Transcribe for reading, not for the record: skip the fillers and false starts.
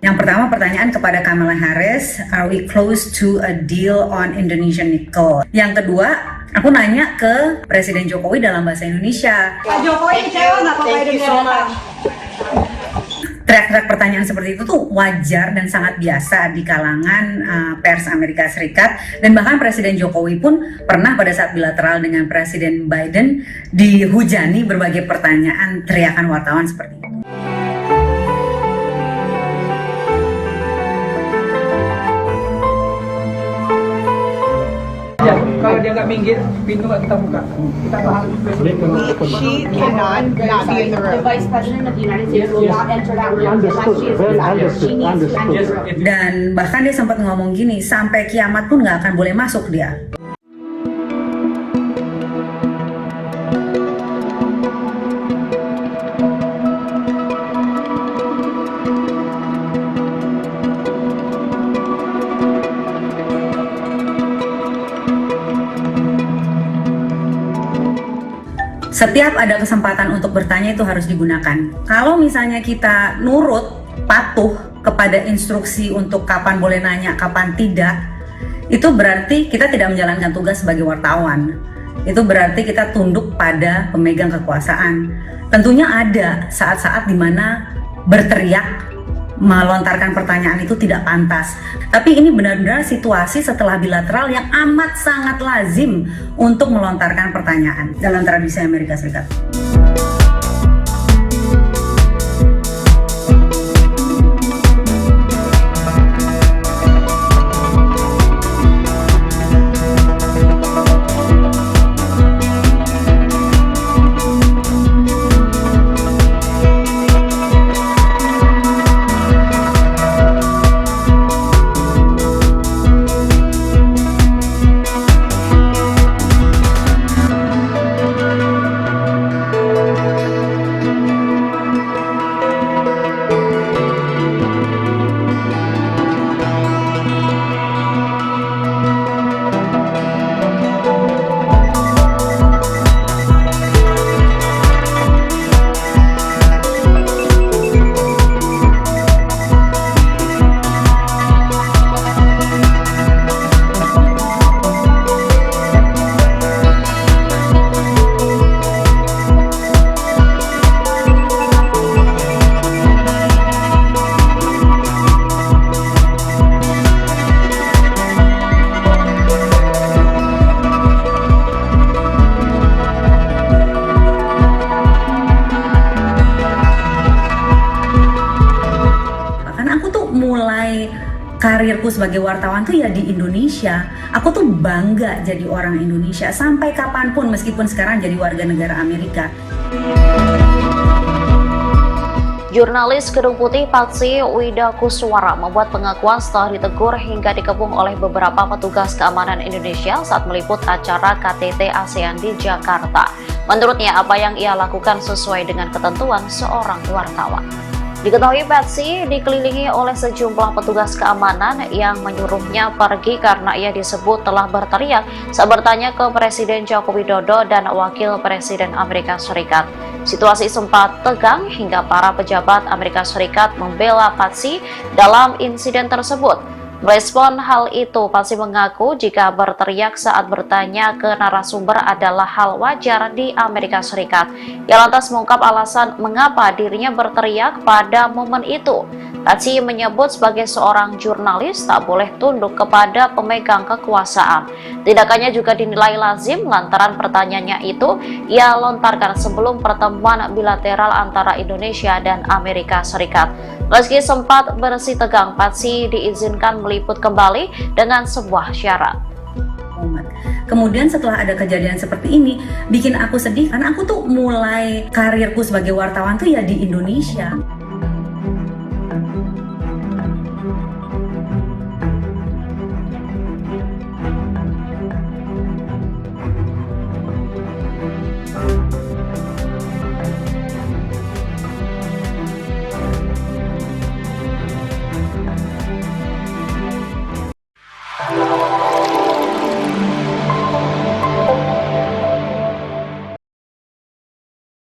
Yang pertama pertanyaan kepada Kamala Harris, are we close to a deal on Indonesian nickel? Yang kedua, aku nanya ke Presiden Jokowi dalam bahasa Indonesia. Pak Jokowi kecewa nggak Pak Biden datang? Track pertanyaan seperti itu tuh wajar dan sangat biasa di kalangan pers Amerika Serikat, dan bahkan Presiden Jokowi pun pernah pada saat bilateral dengan Presiden Biden dihujani berbagai pertanyaan teriakan wartawan seperti itu. Ya, kalau dia nggak minggir, pintu nggak kita buka. Kita bahas. She cannot not be in the room. The Vice President of the United States will not enter that room unless she is presented. She needs to enter the room. Dan bahkan dia sempat ngomong gini, sampai kiamat pun nggak akan boleh masuk dia. Setiap ada kesempatan untuk bertanya itu harus digunakan. Kalau misalnya kita nurut, patuh kepada instruksi untuk kapan boleh nanya, kapan tidak, itu berarti kita tidak menjalankan tugas sebagai wartawan. Itu berarti kita tunduk pada pemegang kekuasaan. Tentunya ada saat-saat di mana berteriak, melontarkan pertanyaan itu tidak pantas. Tapi ini benar-benar situasi setelah bilateral yang amat sangat lazim untuk melontarkan pertanyaan dalam tradisi Amerika Serikat. Mulai karirku sebagai wartawan tuh ya di Indonesia. Aku tuh bangga jadi orang Indonesia sampai kapanpun, meskipun sekarang jadi warga negara Amerika. Jurnalis Gedung Putih Patsy Widakuswara membuat pengakuan setelah ditegur hingga dikepung oleh beberapa petugas keamanan Indonesia saat meliput acara KTT ASEAN di Jakarta. Menurutnya, apa yang ia lakukan sesuai dengan ketentuan seorang wartawan. Diketahui Patsy dikelilingi oleh sejumlah petugas keamanan yang menyuruhnya pergi karena ia disebut telah berteriak saat bertanya ke Presiden Joko Widodo dan Wakil Presiden Amerika Serikat. Situasi sempat tegang hingga para pejabat Amerika Serikat membela Patsy dalam insiden tersebut. Merespon hal itu, Patsy mengaku jika berteriak saat bertanya ke narasumber adalah hal wajar di Amerika Serikat. Ia lantas mengungkap alasan mengapa dirinya berteriak pada momen itu. Patsy menyebut sebagai seorang jurnalis tak boleh tunduk kepada pemegang kekuasaan. Tindakannya juga dinilai lazim lantaran pertanyaannya itu ia lontarkan sebelum pertemuan bilateral antara Indonesia dan Amerika Serikat. Meski sempat bersih tegang, Patsy diizinkan meliput kembali dengan sebuah syarat. Kemudian setelah ada kejadian seperti ini, bikin aku sedih karena aku tuh mulai karirku sebagai wartawan tuh ya di Indonesia.